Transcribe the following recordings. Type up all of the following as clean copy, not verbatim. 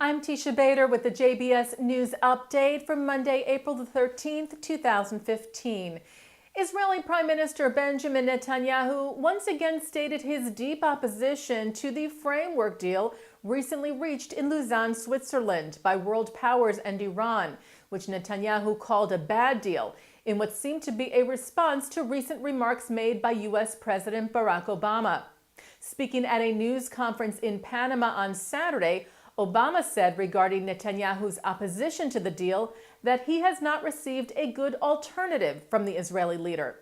I'm Teisha Bader with the JBS News Update for Monday, April the 13th, 2015. Israeli Prime Minister Benjamin Netanyahu once again stated his deep opposition to the framework deal recently reached in Lausanne, Switzerland by world powers and Iran, which Netanyahu called a bad deal in what seemed to be a response to recent remarks made by U.S. President Barack Obama. Speaking at a news conference in Panama on Saturday, Obama said regarding Netanyahu's opposition to the deal that he has not received a good alternative from the Israeli leader.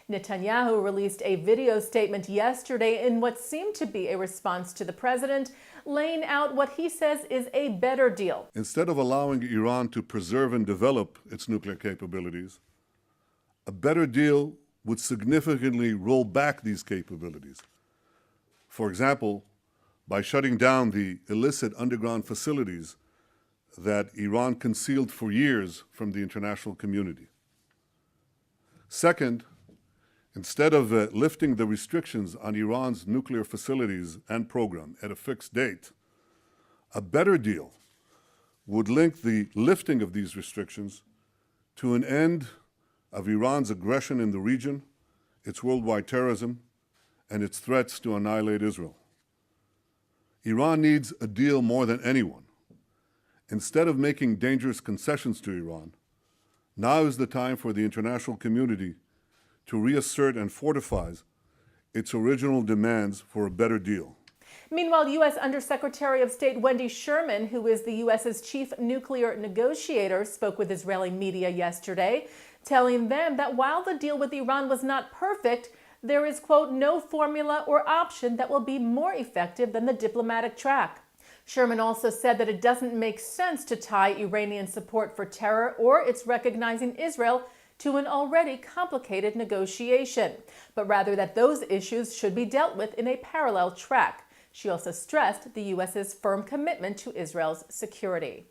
Netanyahu released a video statement yesterday in what seemed to be a response to the president, laying out what he says is a better deal. Instead of allowing Iran to preserve and develop its nuclear capabilities, a better deal would significantly roll back these capabilities. For example, by shutting down the illicit underground facilities that Iran concealed for years from the international community. Second, instead of lifting the restrictions on Iran's nuclear facilities and program at a fixed date, a better deal would link the lifting of these restrictions to an end of Iran's aggression in the region, its worldwide terrorism, and its threats to annihilate Israel. Iran needs a deal more than anyone. Instead of making dangerous concessions to Iran, now is the time for the international community to reassert and fortify its original demands for a better deal. Meanwhile, U.S. Undersecretary of State Wendy Sherman, who is the U.S.'s chief nuclear negotiator, spoke with Israeli media yesterday, telling them that while the deal with Iran was not perfect, there is, quote, no formula or option that will be more effective than the diplomatic track. Sherman also said that it doesn't make sense to tie Iranian support for terror or its recognizing Israel to an already complicated negotiation, but rather that those issues should be dealt with in a parallel track. She also stressed the U.S.'s firm commitment to Israel's security.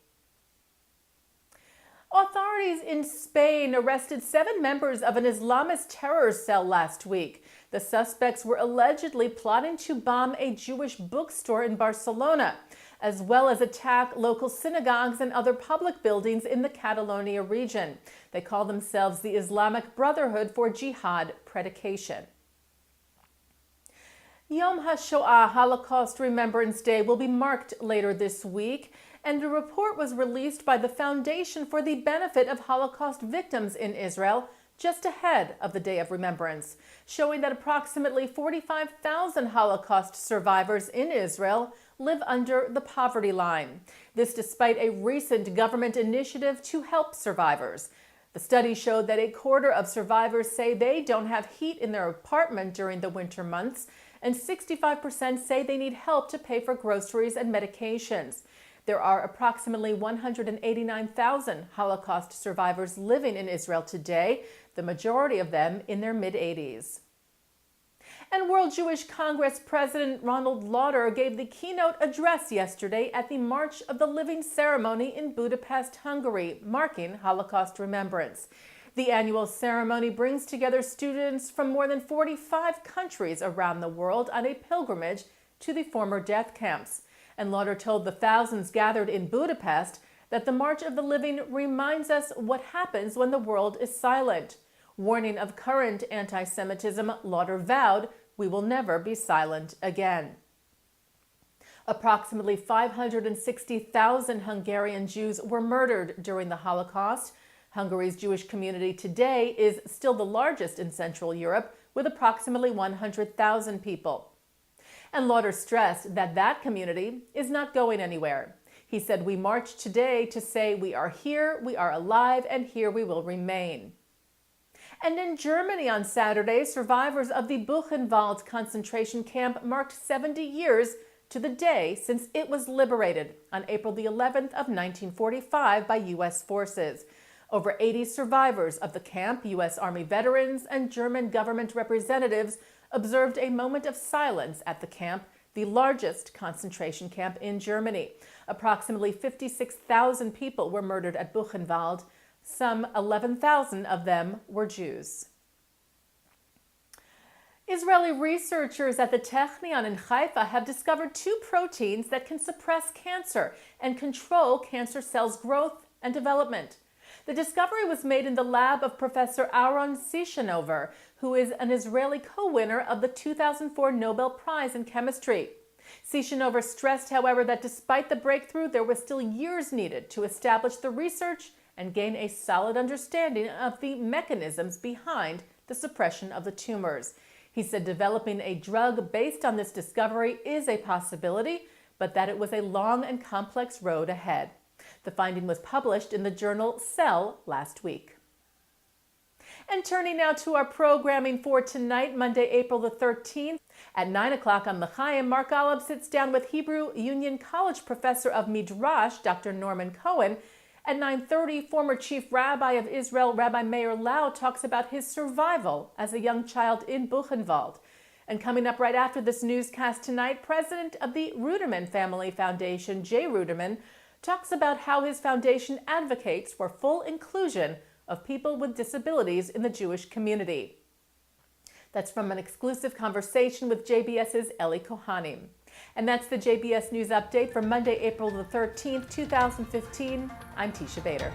Authorities in Spain arrested 7 members of an Islamist terror cell last week. The suspects were allegedly plotting to bomb a Jewish bookstore in Barcelona, as well as attack local synagogues and other public buildings in the Catalonia region. They call themselves the Islamic Brotherhood for Jihad Predication. Yom HaShoah, Holocaust Remembrance Day, will be marked later this week, and a report was released by the Foundation for the Benefit of Holocaust Victims in Israel just ahead of the Day of Remembrance, showing that approximately 45,000 Holocaust survivors in Israel live under the poverty line. This despite a recent government initiative to help survivors. The study showed that a quarter of survivors say they don't have heat in their apartment during the winter months, and 65% say they need help to pay for groceries and medications. There are approximately 189,000 Holocaust survivors living in Israel today, the majority of them in their mid-80s. And World Jewish Congress President Ronald Lauder gave the keynote address yesterday at the March of the Living ceremony in Budapest, Hungary, marking Holocaust Remembrance. The annual ceremony brings together students from more than 45 countries around the world on a pilgrimage to the former death camps. And Lauder told the thousands gathered in Budapest that the March of the Living reminds us what happens when the world is silent. Warning of current anti-Semitism, Lauder vowed, "We will never be silent again." Approximately 560,000 Hungarian Jews were murdered during the Holocaust. Hungary's Jewish community today is still the largest in Central Europe, with approximately 100,000 people. And Lauder stressed that that community is not going anywhere. He said, "We march today to say we are here, we are alive, and here we will remain." And in Germany on Saturday, survivors of the Buchenwald concentration camp marked 70 years to the day since it was liberated on April the 11th of 1945 by U.S. forces. Over 80 survivors of the camp, U.S. Army veterans, and German government representatives observed a moment of silence at the camp, the largest concentration camp in Germany. Approximately 56,000 people were murdered at Buchenwald. Some 11,000 of them were Jews. Israeli researchers at the Technion in Haifa have discovered 2 proteins that can suppress cancer and control cancer cells' growth and development. The discovery was made in the lab of Professor Aaron Sishanover, who is an Israeli co-winner of the 2004 Nobel Prize in Chemistry. Sishanover stressed, however, that despite the breakthrough, there was still years needed to establish the research and gain a solid understanding of the mechanisms behind the suppression of the tumors. He said developing a drug based on this discovery is a possibility, but that it was a long and complex road ahead. The finding was published in the journal Cell last week. And turning now to our programming for tonight, Monday, April the 13th. At 9 o'clock on L'chaim, Mark Golub sits down with Hebrew Union College professor of Midrash, Dr. Norman Cohen. At 9:30, former Chief Rabbi of Israel, Rabbi Meir Lau, talks about his survival as a young child in Buchenwald. And coming up right after this newscast tonight, President of the Ruderman Family Foundation, Jay Ruderman, talks about how his foundation advocates for full inclusion of people with disabilities in the Jewish community. That's from an exclusive conversation with JBS's Eli Kohanim. And that's the JBS News Update for Monday, April the 13th, 2015. I'm Teisha Bader.